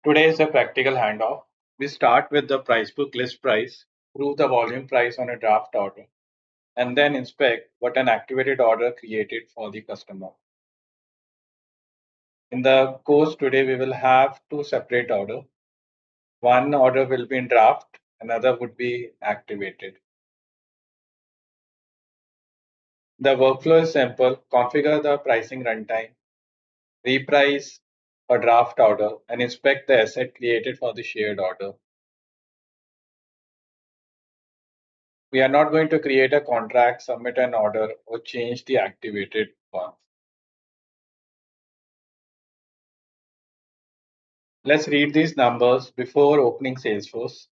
Today is a practical handoff. We start with the price book list price, prove the volume price on a draft order, and then inspect what an activated order created for the customer. In the course today, we will have two separate orders. One order will be in draft, another would be activated. The workflow is simple. Configure the pricing runtime, reprice a draft order, and inspect the asset created for the shared order. We are not going to create a contract, submit an order, or change the activated one. Let's read these numbers before opening Salesforce.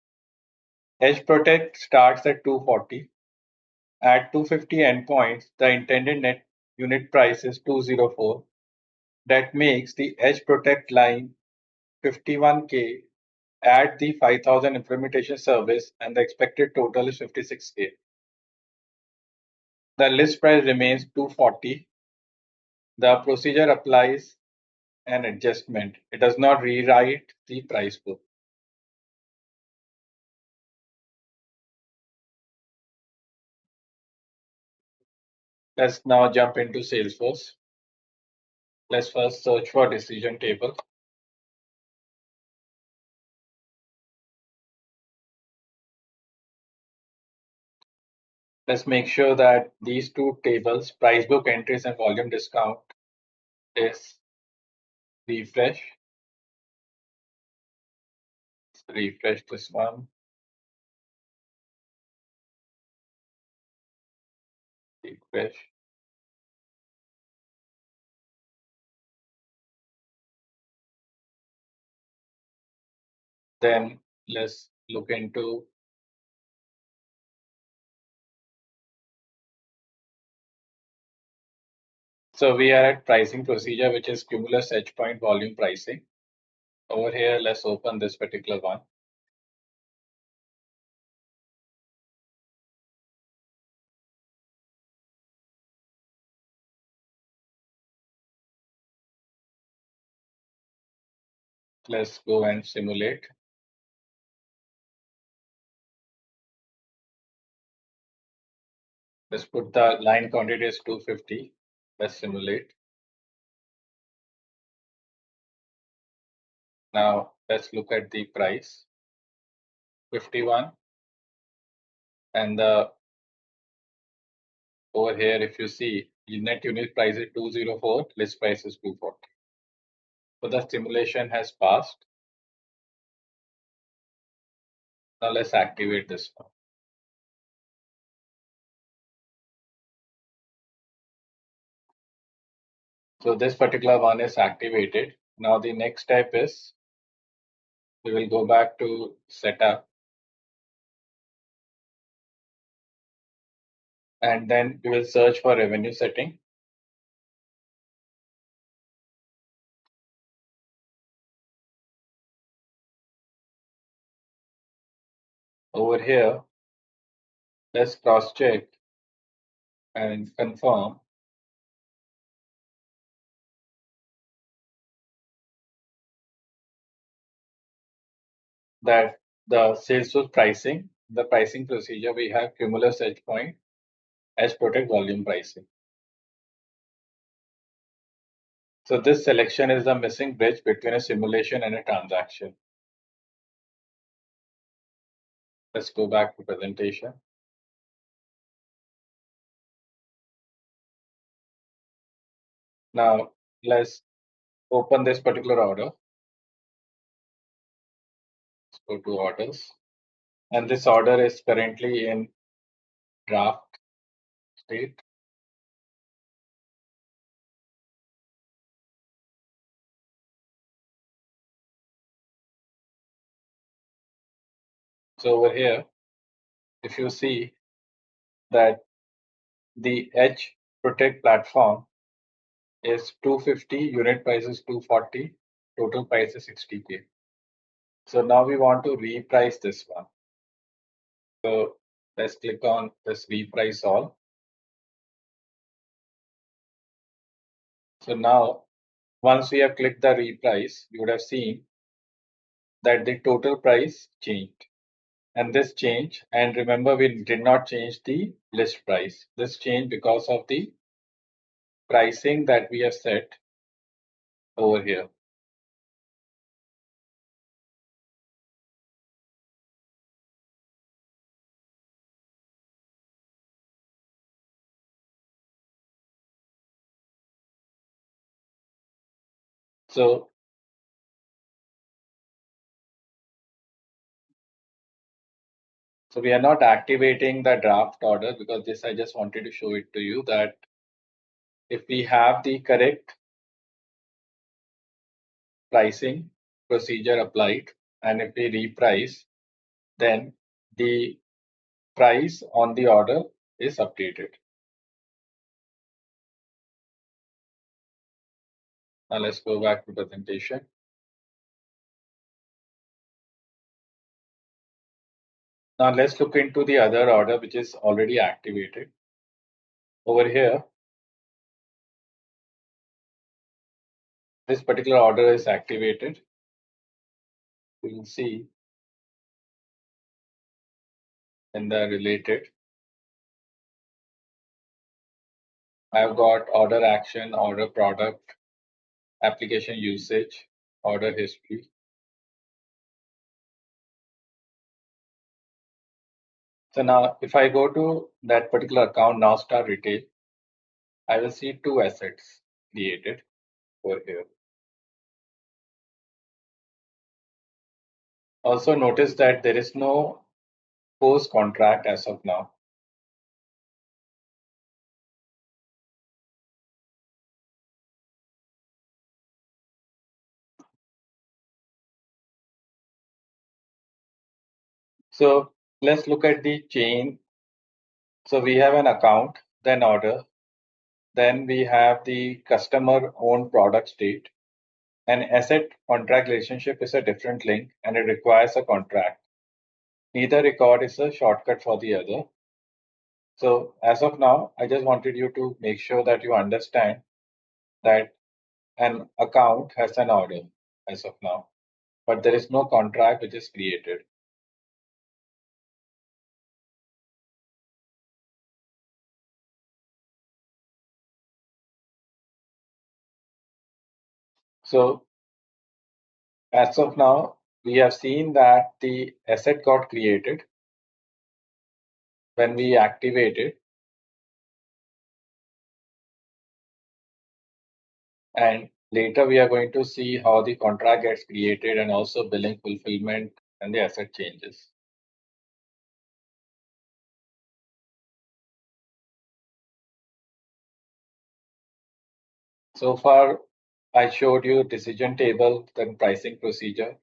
EdgeProtect starts at 240. At 250 endpoints, the intended net unit price is 204. That makes the EdgeProtect line 51K. Add the 5,000 implementation service, and the expected total is 56K. The list price remains 240. The procedure applies an adjustment. It does not rewrite the price book. Let's now jump into Salesforce. Let's first search for decision table. Let's make sure that these two tables, price book entries and volume discount, is refresh. Let's refresh this one. Refresh. Then let's look into so we are at pricing procedure, which is Cumulus edge point volume pricing. Over here, let's open this particular one. Let's go and simulate. Let's put the line quantity as 250. Let's simulate. Now let's look at the price, 51. And over here, if you see, the net unit price is 204, list price is 240. So the simulation has passed. Now let's activate this one. So this particular one is activated. Now the next step is we will go back to setup. And then we will search for revenue setting. Over here, let's cross check and confirm that the Salesforce pricing, the pricing procedure, we have Cumulus edge point as protect volume pricing. So this selection is the missing bridge between a simulation and a transaction. Let's go back to presentation. Now let's open this particular order. Let's go to orders. And this order is currently in draft state. So over here, if you see that the EdgeProtect platform is 250, unit price is 240, total price is 60K. So now we want to reprice this one. So let's click on this Reprice All. So now, once we have clicked the reprice, you would have seen that the total price changed. And this change, and remember, we did not change the list price. This changed because of the pricing that we have set over here. So we are not activating the draft order because this I just wanted to show it to you that if we have the correct pricing procedure applied and if we reprice, then the price on the order is updated. Now let's go back to presentation. Now let's look into the other order which is already activated. Over here, this particular order is activated. You will see in the related, I've got order action, order product, application usage, order history. So now if I go to that particular account, Northstar Retail, I will see two assets created over here. Also notice that there is no post contract as of now. So let's look at the chain. So we have an account, then order, then we have the customer owned product state. An asset contract relationship is a different link and it requires a contract. Neither record is a shortcut for the other. So as of now, I just wanted you to make sure that you understand that an account has an order as of now, but there is no contract which is created. So as of now, we have seen that the asset got created when we activate it. And later we are going to see how the contract gets created and also billing fulfillment and the asset changes. So far, I showed you decision table, then pricing procedure,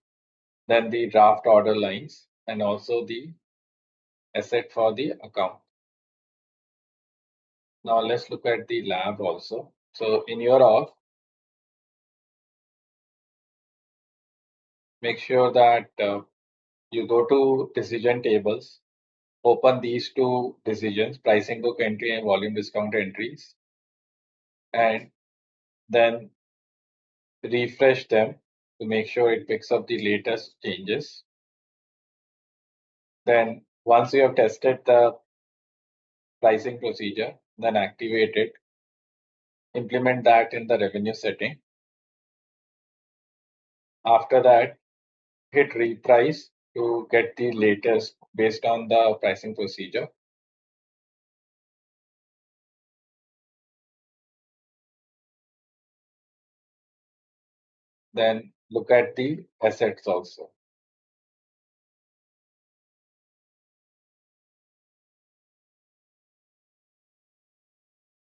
then the draft order lines, and also the asset for the account. Now let's look at the lab also. So in your org, make sure that you go to decision tables, open these two decisions, pricing book entry and volume discount entries, and then refresh them to make sure it picks up the latest changes. Then once you have tested the pricing procedure, then activate it, implement that in the revenue setting. After that, hit reprice to get the latest based on the pricing procedure. Then look at the assets also.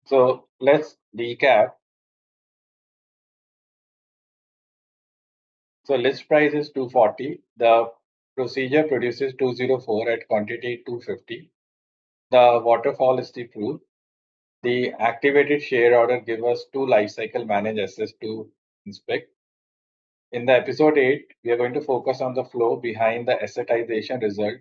So let's recap. So list price is 240. The procedure produces 204 at quantity 250. The waterfall is the proof. The activated share order gives us two lifecycle managed assets to inspect. In the episode 8, we are going to focus on the flow behind the assetization result